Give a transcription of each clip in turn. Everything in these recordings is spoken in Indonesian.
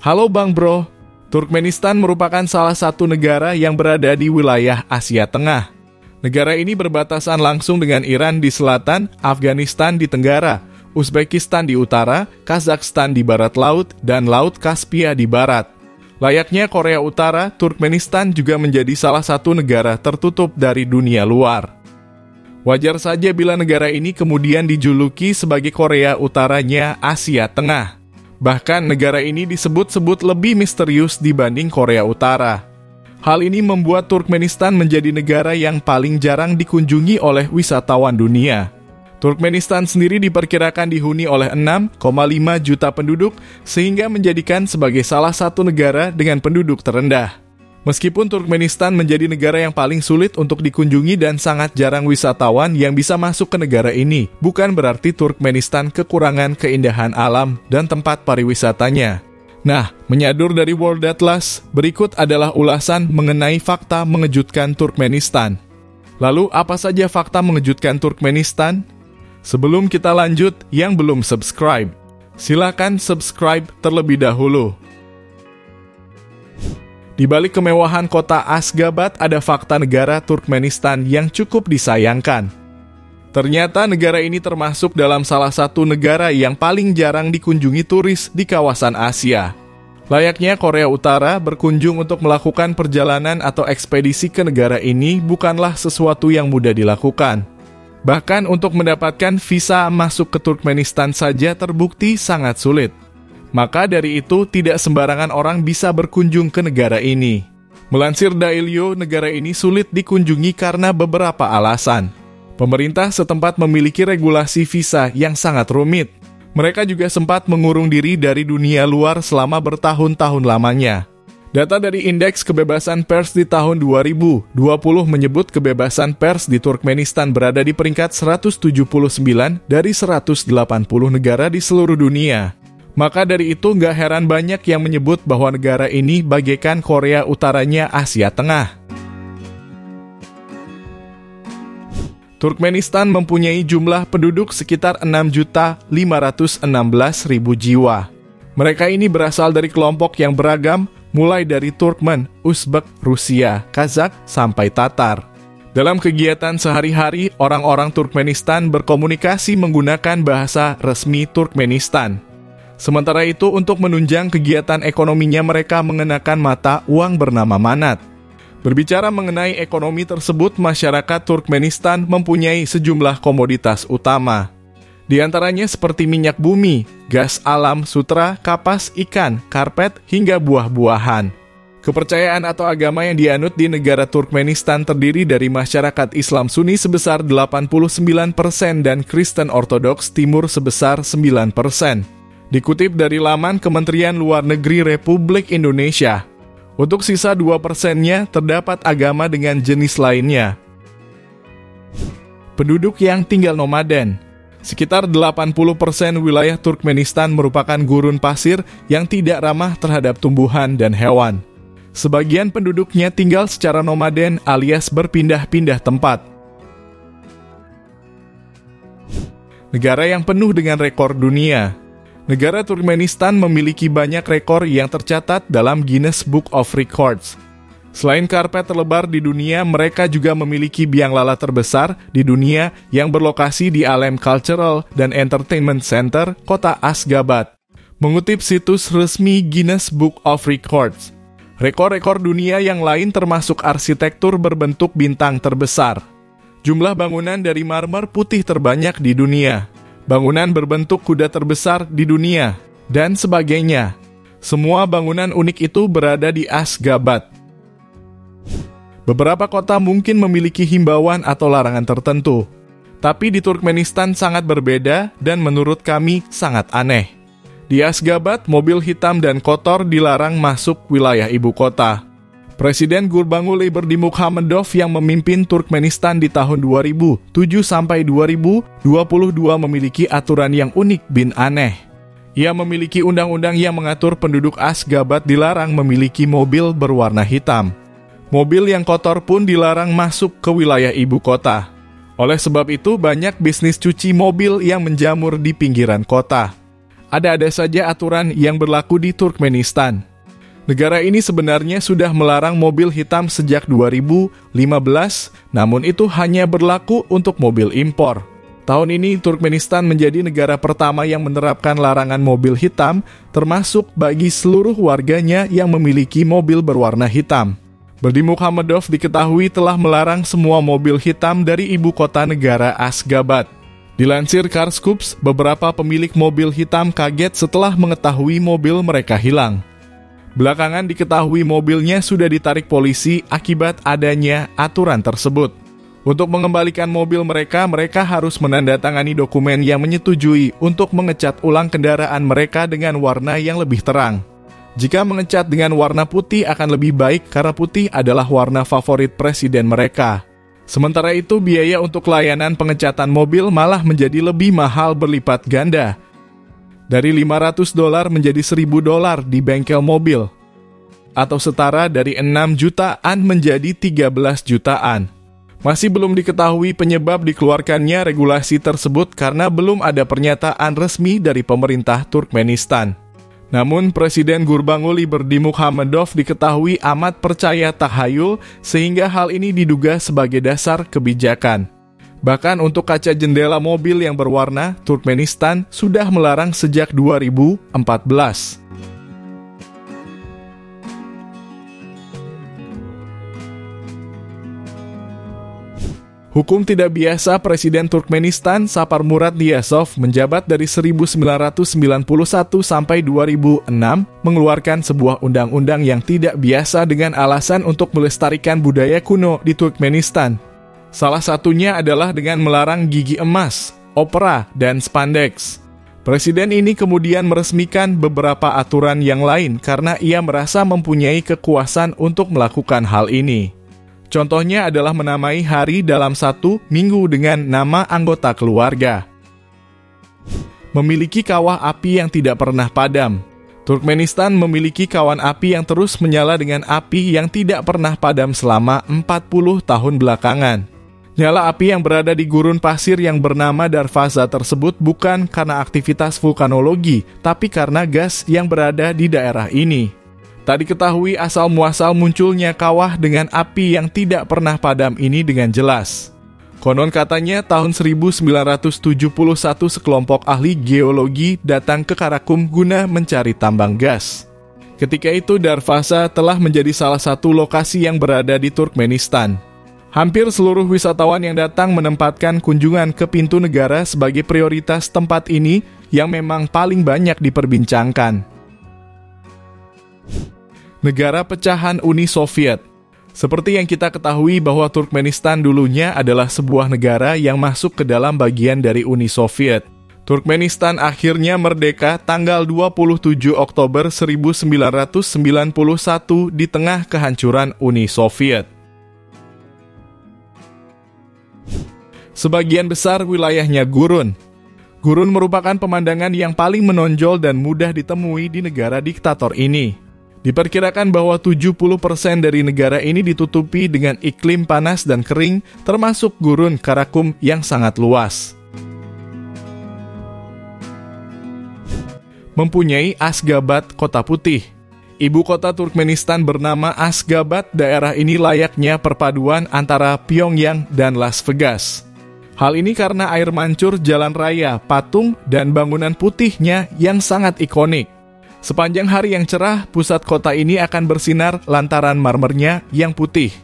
Halo Bang Bro, Turkmenistan merupakan salah satu negara yang berada di wilayah Asia Tengah. Negara ini berbatasan langsung dengan Iran di selatan, Afghanistan di tenggara, Uzbekistan di utara, Kazakhstan di barat laut, dan Laut Kaspia di barat. Layaknya Korea Utara, Turkmenistan juga menjadi salah satu negara tertutup dari dunia luar. Wajar saja bila negara ini kemudian dijuluki sebagai Korea Utaranya Asia Tengah. Bahkan negara ini disebut-sebut lebih misterius dibanding Korea Utara. Hal ini membuat Turkmenistan menjadi negara yang paling jarang dikunjungi oleh wisatawan dunia. Turkmenistan sendiri diperkirakan dihuni oleh 6,5 juta penduduk, sehingga menjadikan sebagai salah satu negara dengan penduduk terendah. Meskipun Turkmenistan menjadi negara yang paling sulit untuk dikunjungi dan sangat jarang wisatawan yang bisa masuk ke negara ini, bukan berarti Turkmenistan kekurangan keindahan alam dan tempat pariwisatanya. Nah, menyadur dari World Atlas, berikut adalah ulasan mengenai fakta mengejutkan Turkmenistan. Lalu, apa saja fakta mengejutkan Turkmenistan? Sebelum kita lanjut, yang belum subscribe, silakan subscribe terlebih dahulu. Di balik kemewahan kota Ashgabat ada fakta negara Turkmenistan yang cukup disayangkan. Ternyata negara ini termasuk dalam salah satu negara yang paling jarang dikunjungi turis di kawasan Asia. Layaknya Korea Utara, berkunjung untuk melakukan perjalanan atau ekspedisi ke negara ini bukanlah sesuatu yang mudah dilakukan. Bahkan untuk mendapatkan visa masuk ke Turkmenistan saja terbukti sangat sulit. Maka dari itu, tidak sembarangan orang bisa berkunjung ke negara ini. Melansir Dailyo, negara ini sulit dikunjungi karena beberapa alasan. Pemerintah setempat memiliki regulasi visa yang sangat rumit. Mereka juga sempat mengurung diri dari dunia luar selama bertahun-tahun lamanya. Data dari Indeks Kebebasan Pers di tahun 2020 menyebut kebebasan pers di Turkmenistan berada di peringkat 179 dari 180 negara di seluruh dunia. Maka dari itu nggak heran banyak yang menyebut bahwa negara ini bagaikan Korea Utaranya Asia Tengah. Turkmenistan mempunyai jumlah penduduk sekitar 6.516.000 jiwa. Mereka ini berasal dari kelompok yang beragam, mulai dari Turkmen, Uzbek, Rusia, Kazakh, sampai Tatar. Dalam kegiatan sehari-hari, orang-orang Turkmenistan berkomunikasi menggunakan bahasa resmi Turkmenistan. Sementara itu, untuk menunjang kegiatan ekonominya mereka mengenakan mata uang bernama manat. Berbicara mengenai ekonomi tersebut, masyarakat Turkmenistan mempunyai sejumlah komoditas utama. Di antaranya seperti minyak bumi, gas alam, sutra, kapas, ikan, karpet, hingga buah-buahan. Kepercayaan atau agama yang dianut di negara Turkmenistan terdiri dari masyarakat Islam Sunni sebesar 89% dan Kristen Ortodoks Timur sebesar 9%. Dikutip dari laman Kementerian Luar Negeri Republik Indonesia, untuk sisa 2%-nya terdapat agama dengan jenis lainnya. Penduduk yang tinggal nomaden. Sekitar 80% wilayah Turkmenistan merupakan gurun pasir yang tidak ramah terhadap tumbuhan dan hewan. Sebagian penduduknya tinggal secara nomaden alias berpindah-pindah tempat. Negara yang penuh dengan rekor dunia. Negara Turkmenistan memiliki banyak rekor yang tercatat dalam Guinness Book of Records. Selain karpet terlebar di dunia, mereka juga memiliki biang lala terbesar di dunia yang berlokasi di Alem Cultural dan Entertainment Center, kota Ashgabat. Mengutip situs resmi Guinness Book of Records, rekor-rekor dunia yang lain termasuk arsitektur berbentuk bintang terbesar, jumlah bangunan dari marmer putih terbanyak di dunia, bangunan berbentuk kuda terbesar di dunia, dan sebagainya. Semua bangunan unik itu berada di Ashgabat. Beberapa kota mungkin memiliki himbauan atau larangan tertentu, tapi di Turkmenistan sangat berbeda dan menurut kami sangat aneh. Di Ashgabat, mobil hitam dan kotor dilarang masuk wilayah ibu kota. Presiden Gurbanguly Berdimuhamedov yang memimpin Turkmenistan di tahun 2007 sampai 2022 memiliki aturan yang unik bin aneh. Ia memiliki undang-undang yang mengatur penduduk Ashgabat dilarang memiliki mobil berwarna hitam. Mobil yang kotor pun dilarang masuk ke wilayah ibu kota. Oleh sebab itu, banyak bisnis cuci mobil yang menjamur di pinggiran kota. Ada-ada saja aturan yang berlaku di Turkmenistan. Negara ini sebenarnya sudah melarang mobil hitam sejak 2015, namun itu hanya berlaku untuk mobil impor. Tahun ini, Turkmenistan menjadi negara pertama yang menerapkan larangan mobil hitam, termasuk bagi seluruh warganya yang memiliki mobil berwarna hitam. Berdimuhamedov diketahui telah melarang semua mobil hitam dari ibu kota negara Ashgabat. Dilansir Karskoops, beberapa pemilik mobil hitam kaget setelah mengetahui mobil mereka hilang. Belakangan diketahui mobilnya sudah ditarik polisi akibat adanya aturan tersebut. Untuk mengembalikan mobil mereka harus menandatangani dokumen yang menyetujui untuk mengecat ulang kendaraan mereka dengan warna yang lebih terang. Jika mengecat dengan warna putih akan lebih baik karena putih adalah warna favorit presiden mereka. Sementara itu, biaya untuk layanan pengecatan mobil malah menjadi lebih mahal berlipat ganda. Dari $500 menjadi $1.000 di bengkel mobil. Atau setara dari 6 jutaan menjadi 13 jutaan. Masih belum diketahui penyebab dikeluarkannya regulasi tersebut karena belum ada pernyataan resmi dari pemerintah Turkmenistan. Namun, Presiden Gurbanguly Berdimuhamedov diketahui amat percaya tahayul sehingga hal ini diduga sebagai dasar kebijakan. Bahkan untuk kaca jendela mobil yang berwarna, Turkmenistan sudah melarang sejak 2014. Hukum tidak biasa Presiden Turkmenistan Saparmurat Niyazov menjabat dari 1991 sampai 2006 mengeluarkan sebuah undang-undang yang tidak biasa dengan alasan untuk melestarikan budaya kuno di Turkmenistan. Salah satunya adalah dengan melarang gigi emas, opera, dan spandex. Presiden ini kemudian meresmikan beberapa aturan yang lain karena ia merasa mempunyai kekuasaan untuk melakukan hal ini. Contohnya adalah menamai hari dalam satu minggu dengan nama anggota keluarga. Memiliki kawah api yang tidak pernah padam. Turkmenistan memiliki kawan api yang terus menyala dengan api yang tidak pernah padam selama 40 tahun belakangan. Nyala api yang berada di gurun pasir yang bernama Darvaza tersebut bukan karena aktivitas vulkanologi, tapi karena gas yang berada di daerah ini. Tak diketahui asal-muasal munculnya kawah dengan api yang tidak pernah padam ini dengan jelas. Konon katanya tahun 1971 sekelompok ahli geologi datang ke Karakum guna mencari tambang gas. Ketika itu Darvaza telah menjadi salah satu lokasi yang berada di Turkmenistan. Hampir seluruh wisatawan yang datang menempatkan kunjungan ke pintu negara sebagai prioritas tempat ini yang memang paling banyak diperbincangkan. Negara pecahan Uni Soviet. Seperti yang kita ketahui bahwa Turkmenistan dulunya adalah sebuah negara yang masuk ke dalam bagian dari Uni Soviet. Turkmenistan akhirnya merdeka tanggal 27 Oktober 1991 di tengah kehancuran Uni Soviet. Sebagian besar wilayahnya gurun. Gurun merupakan pemandangan yang paling menonjol dan mudah ditemui di negara diktator ini. Diperkirakan bahwa 70% dari negara ini ditutupi dengan iklim panas dan kering, termasuk gurun Karakum yang sangat luas. Mempunyai Ashgabat, kota putih. Ibu kota Turkmenistan bernama Ashgabat, daerah ini layaknya perpaduan antara Pyongyang dan Las Vegas. Hal ini karena air mancur, jalan raya, patung, dan bangunan putihnya yang sangat ikonik. Sepanjang hari yang cerah, pusat kota ini akan bersinar lantaran marmernya yang putih.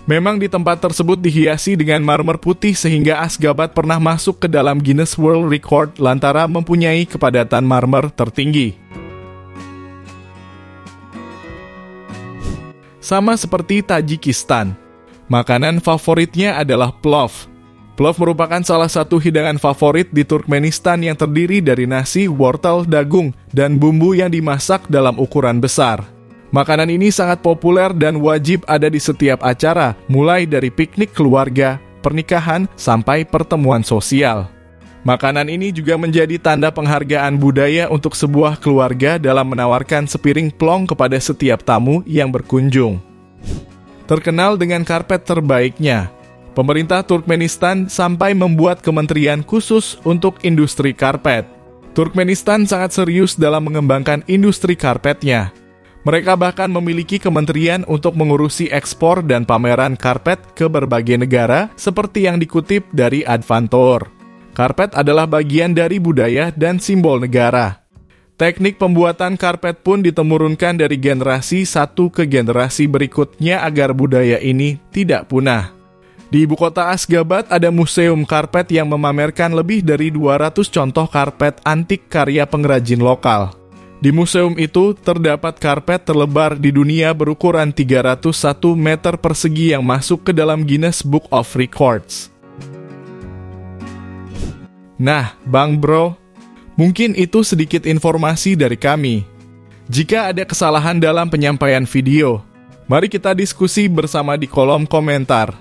Memang di tempat tersebut dihiasi dengan marmer putih sehingga Ashgabat pernah masuk ke dalam Guinness World Record lantaran mempunyai kepadatan marmer tertinggi. Sama seperti Tajikistan, makanan favoritnya adalah plov. Plov merupakan salah satu hidangan favorit di Turkmenistan yang terdiri dari nasi, wortel, dagung, dan bumbu yang dimasak dalam ukuran besar. Makanan ini sangat populer dan wajib ada di setiap acara, mulai dari piknik keluarga, pernikahan, sampai pertemuan sosial. Makanan ini juga menjadi tanda penghargaan budaya untuk sebuah keluarga dalam menawarkan sepiring plong kepada setiap tamu yang berkunjung. Terkenal dengan karpet terbaiknya, pemerintah Turkmenistan sampai membuat kementerian khusus untuk industri karpet. Turkmenistan sangat serius dalam mengembangkan industri karpetnya. Mereka bahkan memiliki kementerian untuk mengurusi ekspor dan pameran karpet ke berbagai negara, seperti yang dikutip dari Advantor. Karpet adalah bagian dari budaya dan simbol negara. Teknik pembuatan karpet pun ditemurunkan dari generasi satu ke generasi berikutnya agar budaya ini tidak punah. Di ibu kota Asgabat ada museum karpet yang memamerkan lebih dari 200 contoh karpet antik karya pengrajin lokal. Di museum itu terdapat karpet terlebar di dunia berukuran 301 meter persegi yang masuk ke dalam Guinness Book of Records. Nah, Bang Bro, mungkin itu sedikit informasi dari kami. Jika ada kesalahan dalam penyampaian video, mari kita diskusi bersama di kolom komentar.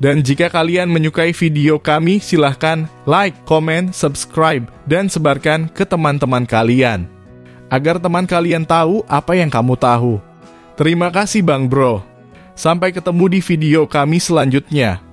Dan jika kalian menyukai video kami, silahkan like, komen, subscribe, dan sebarkan ke teman-teman kalian, agar teman kalian tahu apa yang kamu tahu. Terima kasih Bang Bro. Sampai ketemu di video kami selanjutnya.